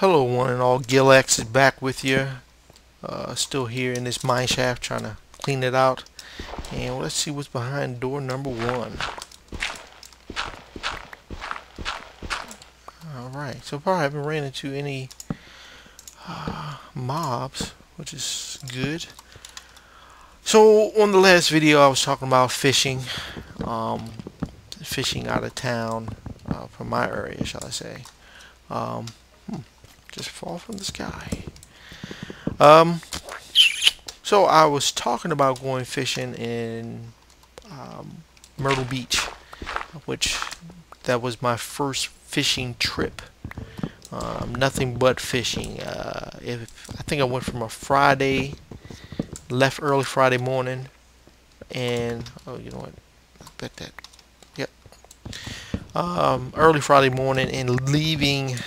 Hello one and all, Gilex is back with you. Still here in this mine shaft trying to clean it out. And let's see what's behind door number 1. Alright, so far I haven't ran into any mobs, which is good. So on the last video I was talking about fishing. Fishing out of town, from my area, shall I say. Just fall from the sky. So I was talking about going fishing in Myrtle Beach, which that was my first fishing trip. Nothing but fishing. I think I went from a Friday, left early Friday morning, and oh, you know what? I bet that. Yep. Early Friday morning and leaving.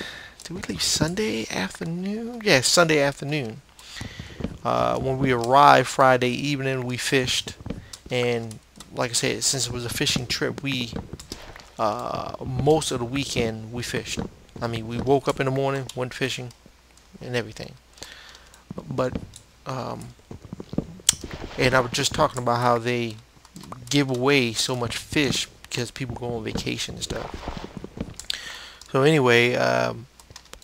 Did we leave Sunday afternoon? Yeah, Sunday afternoon. When we arrived Friday evening, we fished, and like I said, since it was a fishing trip, we most of the weekend we fished. I mean, we woke up in the morning, went fishing, and everything. But and I was just talking about how they give away so much fish because people go on vacation and stuff. So anyway,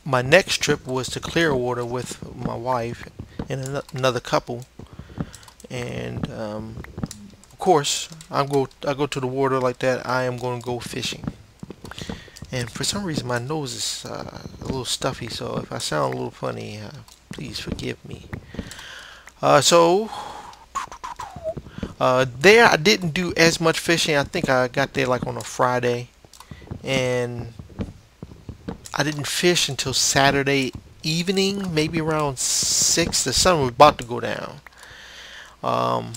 my next trip was to Clearwater with my wife and another couple, and of course I go to the water like that. I am going to go fishing, and for some reason my nose is a little stuffy, so if I sound a little funny, please forgive me. There I didn't do as much fishing. I think I got there like on a Friday, and I didn't fish until Saturday evening, maybe around 6. The sun was about to go down. And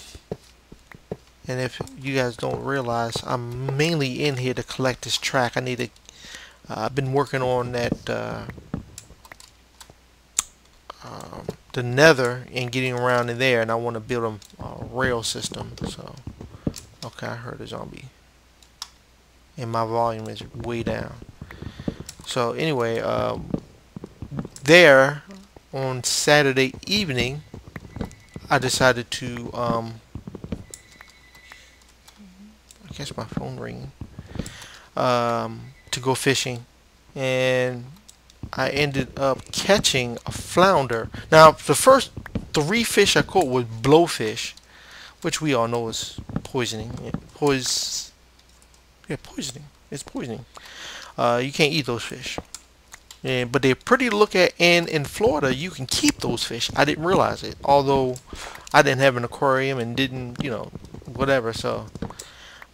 if you guys don't realize, I'm mainly in here to collect this track. I need to. I've been working on that the nether and getting around in there, and I want to build a rail system. So, okay, I heard a zombie, and my volume is way down. So anyway, there on Saturday evening, I decided to, I guess my phone ringing, to go fishing, and I ended up catching a flounder. Now, the first 3 fish I caught was blowfish, which we all know is poisoning. Poisoning. It's poisoning. You can't eat those fish, but they're pretty to look at, and in Florida you can keep those fish. I didn't realize it, although I didn't have an aquarium and didn't, whatever. So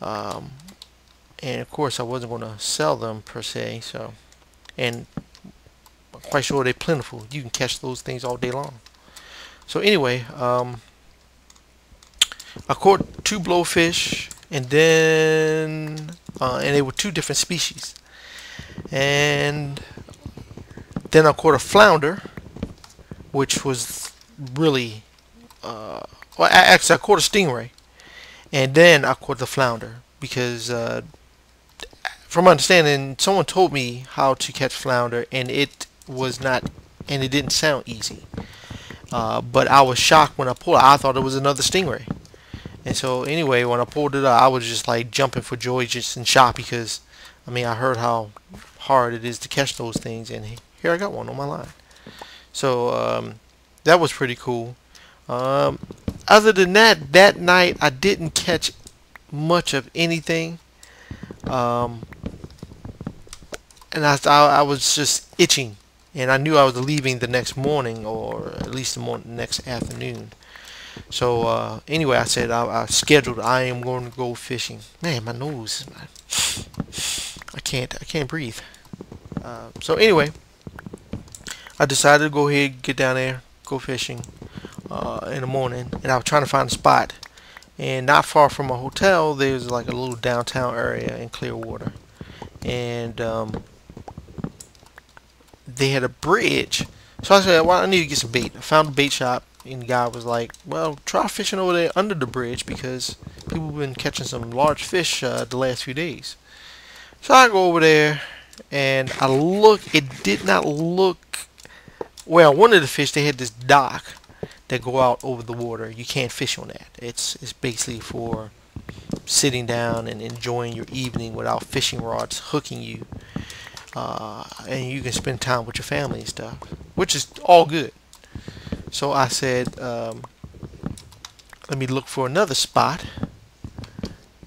and of course I wasn't going to sell them per se, so, and I'm quite sure they're plentiful. You can catch those things all day long. So anyway, I caught 2 blowfish, and then and they were 2 different species. And then I caught a flounder, which was really, well, actually I caught a stingray, and then I caught the flounder because, from my understanding, someone told me how to catch flounder, and it didn't sound easy. But I was shocked when I pulled it. I thought it was another stingray, and so anyway, when I pulled it up, I was just like jumping for joy, just in shock, because I mean, I heard how hard it is to catch those things, and here I got one on my line. So that was pretty cool. Other than that, that night I didn't catch much of anything, and I was just itching, and I knew I was leaving the next morning, or at least the next afternoon. So anyway, I said I scheduled. I am going to go fishing. Man, my nose. I can't breathe. So anyway, I decided to go ahead, get down there, go fishing in the morning, and I was trying to find a spot. And not far from a hotel, there's like a little downtown area in Clearwater, and they had a bridge. So I said, well, I need to get some bait. I found a bait shop, and the guy was like, well, try fishing over there under the bridge, because people have been catching some large fish the last few days. So I go over there, and I look. It did not look well, one of the fish, they had this dock that go out over the water. You can't fish on that. It's basically for sitting down and enjoying your evening without fishing rods hooking you, and you can spend time with your family and stuff, which is all good. So I said, let me look for another spot,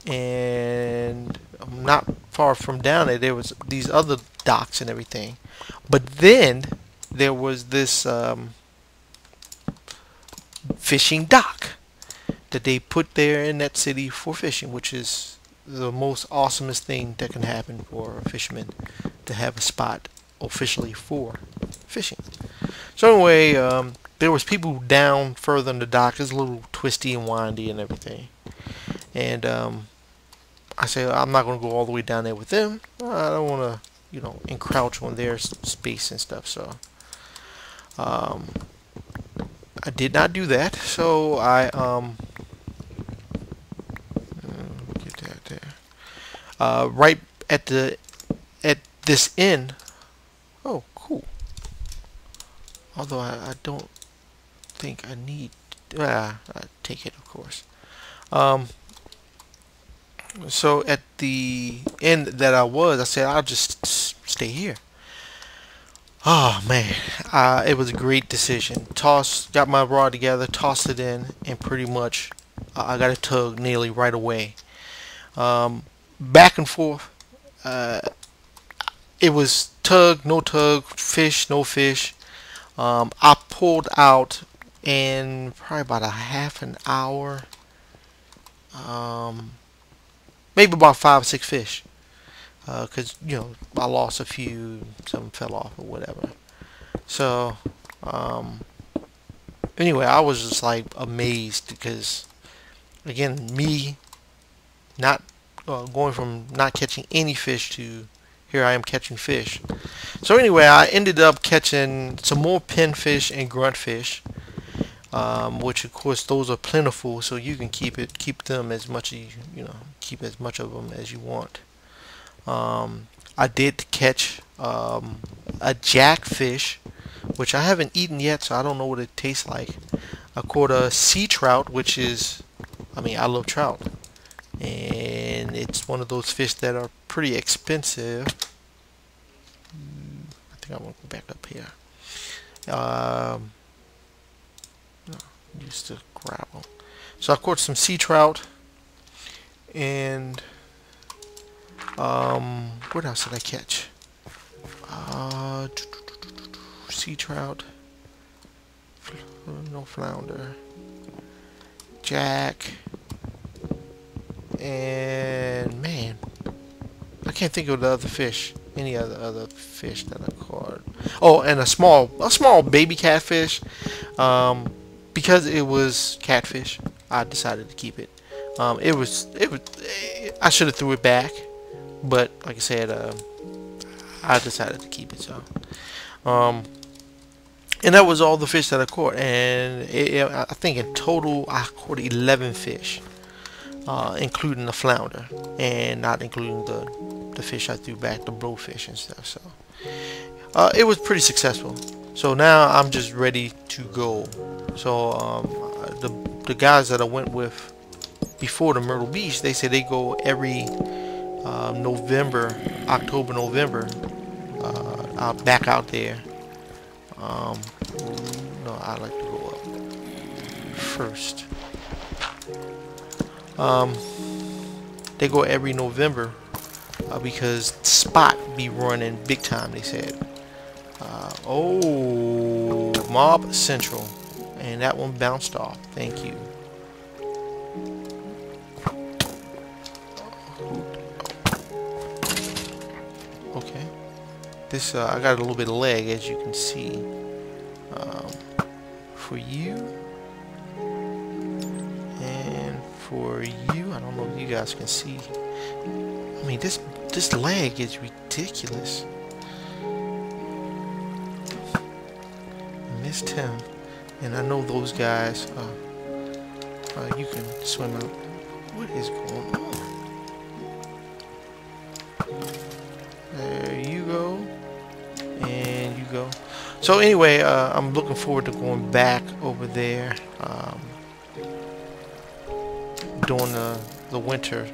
and not far from down there was these other docks and everything. But then there was this fishing dock that they put there in that city for fishing, which is the most awesomest thing that can happen for a fisherman, to have a spot officially for fishing. So anyway, there was people down further in the dock. It's a little twisty and windy and everything. And I said, I'm not going to go all the way down there with them. I don't want to, encroach on their space and stuff. So I did not do that. So I get that there. Right at this end. Oh, cool. Although I don't think I need. I take it, of course. So at the end that I said I'll just stay here. Oh man, it was a great decision. Got my rod together, tossed it in, and pretty much I got a tug nearly right away. Back and forth. It was tug, no tug, fish, no fish. I pulled out in probably about a half an hour. Maybe about 5 or 6 fish. Because, I lost a few, some fell off or whatever. So, anyway, I was just like amazed because, again, me not going from not catching any fish to here I am catching fish. So anyway, I ended up catching some more pinfish and gruntfish, which of course those are plentiful, so you can keep them as much as keep as much of them as you want. I did catch a jackfish, which I haven't eaten yet, so I don't know what it tastes like. I caught a sea trout, which is, I love trout, and it's one of those fish that are pretty expensive. I think I want to go back up here. Used to gravel. So I caught some sea trout, and what else did I catch? Sea trout, no flounder, jack, and man, I can't think of the other fish. Any other fish that I caught? Oh, and a small baby catfish. Because it was catfish, I decided to keep it. I should have threw it back, but like I said, I decided to keep it. So, and that was all the fish that I caught. And I think in total I caught 11 fish, including the flounder, and not including the fish I threw back, the blowfish and stuff. So, it was pretty successful. So now I'm just ready to go. So the guys that I went with before the Myrtle Beach, they said they go every October, November. I'll back out there. No, I like to go up first. They go every November because Spot be running big time, they said. Oh, Mob Central. And that one bounced off. Thank you. Okay. This, I got a little bit of leg, as you can see. For you. And for you. I don't know if you guys can see. This leg is ridiculous. Missed him. And I know those guys, you can swim out. What is going on? There you go. And you go. So anyway, I'm looking forward to going back over there during the winter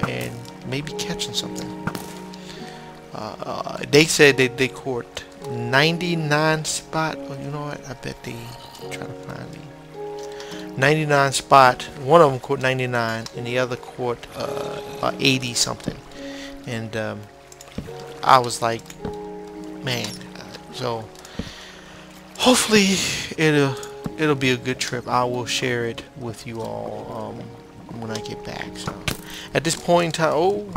and maybe catching something. They said they caught 99 spot. Oh, you know what? I bet they try to find me. 99 spot. One of them caught 99, and the other caught 80 something. And I was like, man. So hopefully it'll be a good trip. I will share it with you all when I get back. So at this point in time,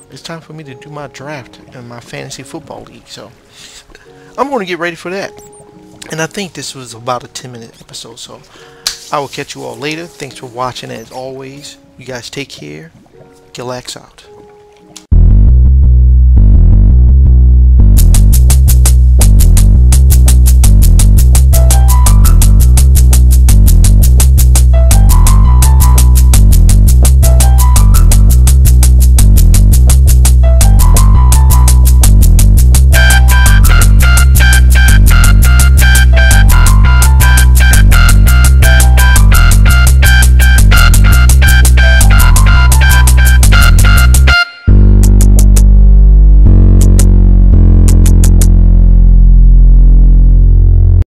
it's time for me to do my draft in my fantasy football league. So I'm going to get ready for that. And I think this was about a 10-minute episode. So I will catch you all later. Thanks for watching as always. You guys take care. Galax out.